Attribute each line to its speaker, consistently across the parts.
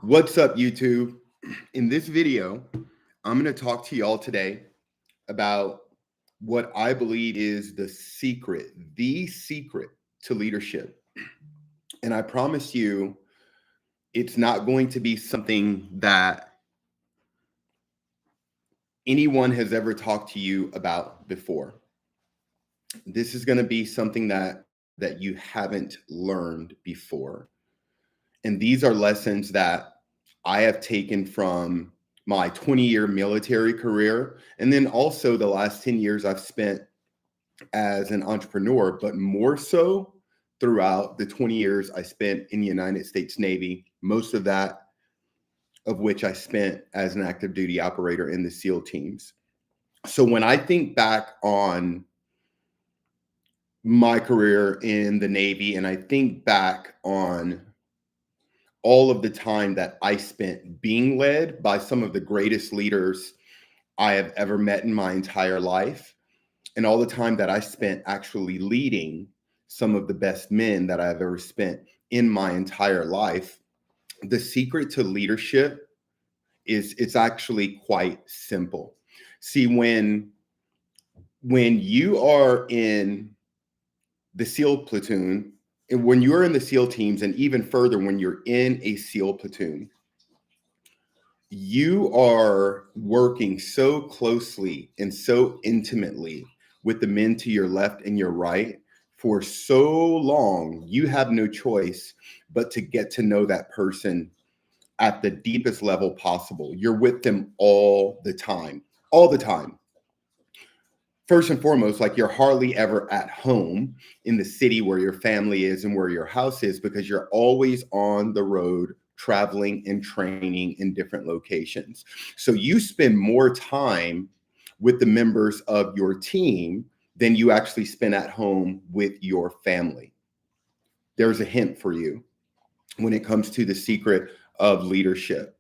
Speaker 1: What's up, YouTube? In this video, I'm going to talk to y'all today about what I believe is the secret to leadership. And I promise you, it's not going to be something that anyone has ever talked to you about before. This is going to be something that you haven't learned before. And these are lessons that I have taken from my 20-year military career. And then also the last 10 years I've spent as an entrepreneur, but more so throughout the 20 years I spent in the United States Navy, most of that of which I spent as an active duty operator in the SEAL teams. So when I think back on my career in the Navy and I think back on all of the time that I spent being led by some of the greatest leaders I have ever met in my entire life, and all the time that I spent actually leading some of the best men that I've ever spent in my entire life, the secret to leadership is it's actually quite simple. See, when you are in the SEAL platoon, and when you're in the SEAL teams, and even further, when you're in a SEAL platoon, you are working so closely and so intimately with the men to your left and your right for so long, you have no choice but to get to know that person at the deepest level possible. You're with them all the time, all the time. First and foremost, like you're hardly ever at home in the city where your family is and where your house is because you're always on the road traveling and training in different locations. So you spend more time with the members of your team than you actually spend at home with your family. There's a hint for you when it comes to the secret of leadership.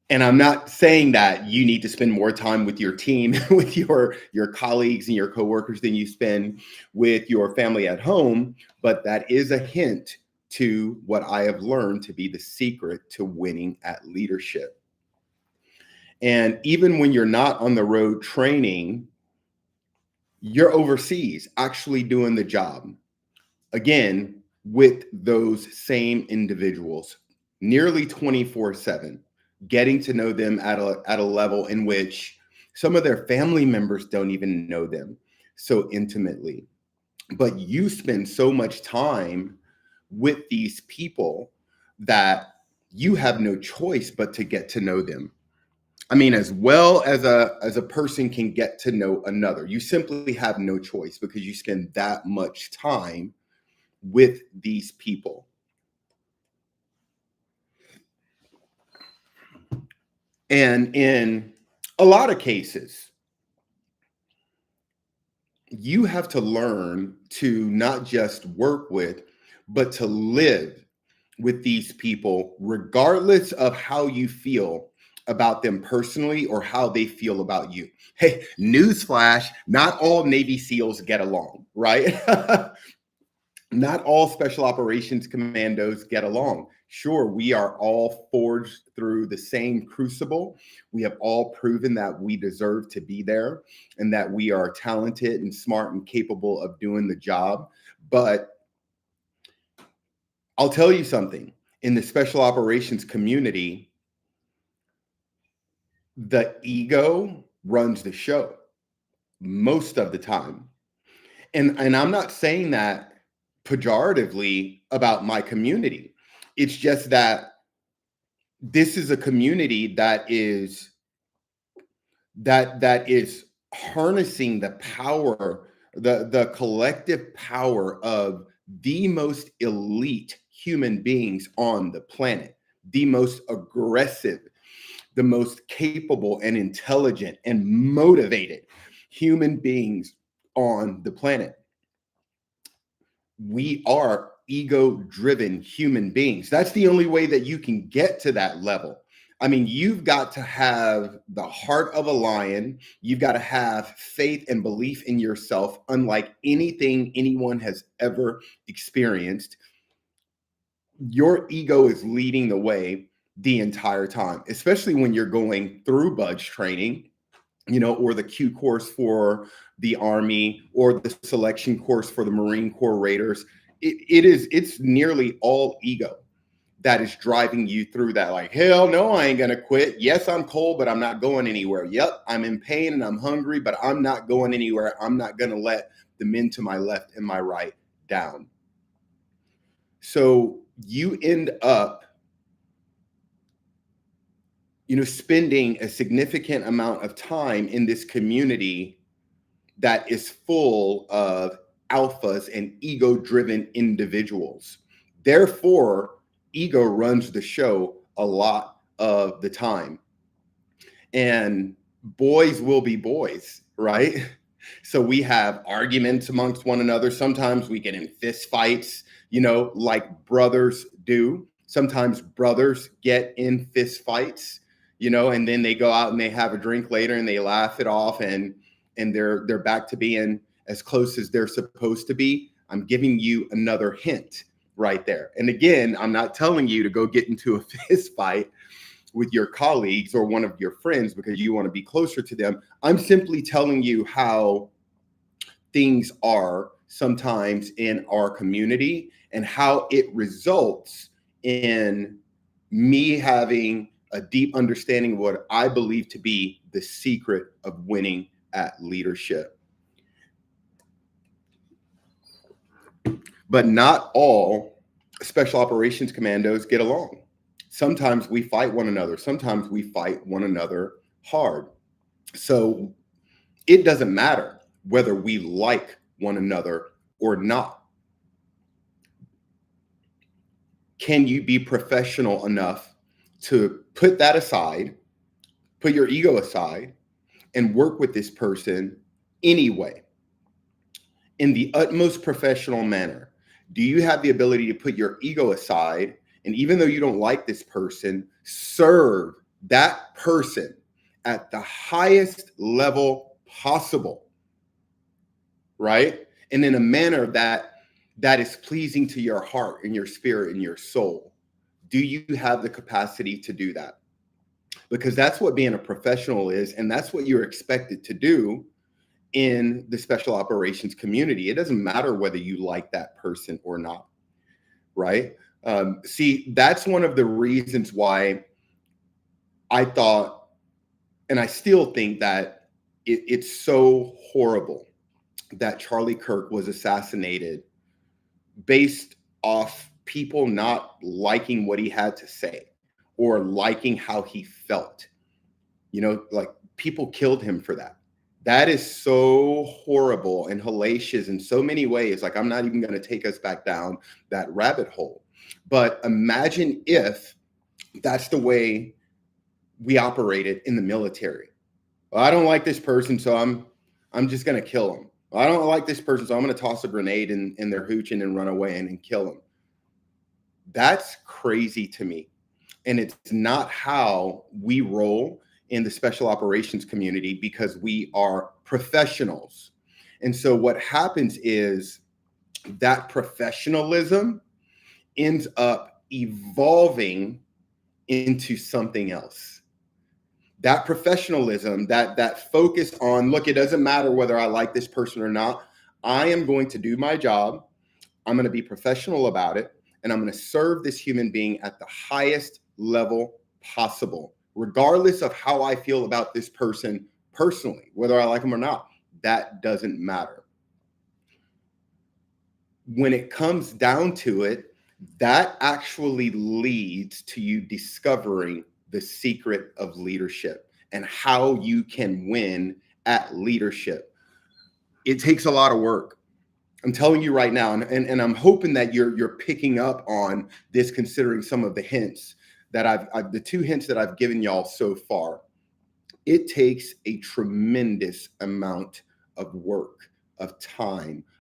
Speaker 1: And I'm not saying that you need to spend more time with your team, with your colleagues and your coworkers than you spend with your family at home, but that is a hint to what I have learned to be the secret to winning at leadership. And even when you're not on the road training, you're overseas actually doing the job. Again, with those same individuals, nearly 24/7, getting to know them at a level in which some of their family members don't even know them so intimately. But you spend so much time with these people that you have no choice but to get to know them. I mean, as well as a person can get to know another, you simply have no choice because you spend that much time with these people. And in a lot of cases, you have to learn to not just work with, but to live with these people, regardless of how you feel about them personally or how they feel about you. Hey, newsflash, not all Navy SEALs get along, right? Not all special operations commandos get along. Sure, we are all forged through the same crucible. We have all proven that we deserve to be there and that we are talented and smart and capable of doing the job. But I'll tell you something, in the special operations community, the ego runs the show most of the time. And I'm not saying that pejoratively about my community. It's just that this is a community that is harnessing the power, the collective power of the most elite human beings on the planet, the most aggressive, the most capable and intelligent and motivated human beings on the planet. We are ego driven human beings. That's the only way that you can get to that level. I mean, you've got to have the heart of a lion. You've got to have faith and belief in yourself, unlike anything anyone has ever experienced. Your ego is leading the way, the entire time, especially when you're going through budge training, or the Q course for the Army or the selection course for the Marine Corps Raiders. It's nearly all ego that is driving you through that. Like, hell no, I ain't gonna quit. Yes, I'm cold, but I'm not going anywhere. Yep, I'm in pain and I'm hungry, but I'm not going anywhere. I'm not gonna let the men to my left and my right down. So you end up, spending a significant amount of time in this community that is full of alphas and ego-driven individuals. Therefore, ego runs the show a lot of the time. And boys will be boys, right? So we have arguments amongst one another. Sometimes we get in fist fights, like brothers do. Sometimes brothers get in fist fights, and then they go out and they have a drink later and they laugh it off, and they're back to being as close as they're supposed to be. I'm giving you another hint right there. And again, I'm not telling you to go get into a fist fight with your colleagues or one of your friends because you want to be closer to them. I'm simply telling you how things are sometimes in our community and how it results in me having a deep understanding of what I believe to be the secret of winning at leadership. But not all special operations commandos get along. Sometimes we fight one another. Sometimes we fight one another hard. So it doesn't matter whether we like one another or not. Can you be professional enough to put that aside, put your ego aside, and work with this person anyway, in the utmost professional manner? Do you have the ability to put your ego aside, and even though you don't like this person, serve that person at the highest level possible, right? And in a manner that is pleasing to your heart and your spirit and your soul? Do you have the capacity to do that? Because that's what being a professional is, and that's what you're expected to do in the special operations community. It doesn't matter whether you like that person or not, right? See, that's one of the reasons why I thought, and I still think that it's so horrible that Charlie Kirk was assassinated based off people not liking what he had to say or liking how he felt. Like, people killed him for that. That is so horrible and hellacious in so many ways. Like, I'm not even going to take us back down that rabbit hole. But imagine if that's the way we operated in the military. Well, I don't like this person, so I'm just going to kill him. Well, I don't like this person, so I'm going to toss a grenade in their hooching and run away and kill them. That's crazy to me. And it's not how we roll in the special operations community, because we are professionals. And so what happens is that professionalism ends up evolving into something else. That professionalism, that focus on, look, it doesn't matter whether I like this person or not. I am going to do my job. I'm going to be professional about it. And I'm going to serve this human being at the highest level possible, regardless of how I feel about this person personally, whether I like them or not. That doesn't matter. When it comes down to it, that actually leads to you discovering the secret of leadership and how you can win at leadership. It takes a lot of work. I'm telling you right now, and I'm hoping that you're picking up on this, considering some of the hints that the two hints that I've given y'all so far. It takes a tremendous amount of work, of time,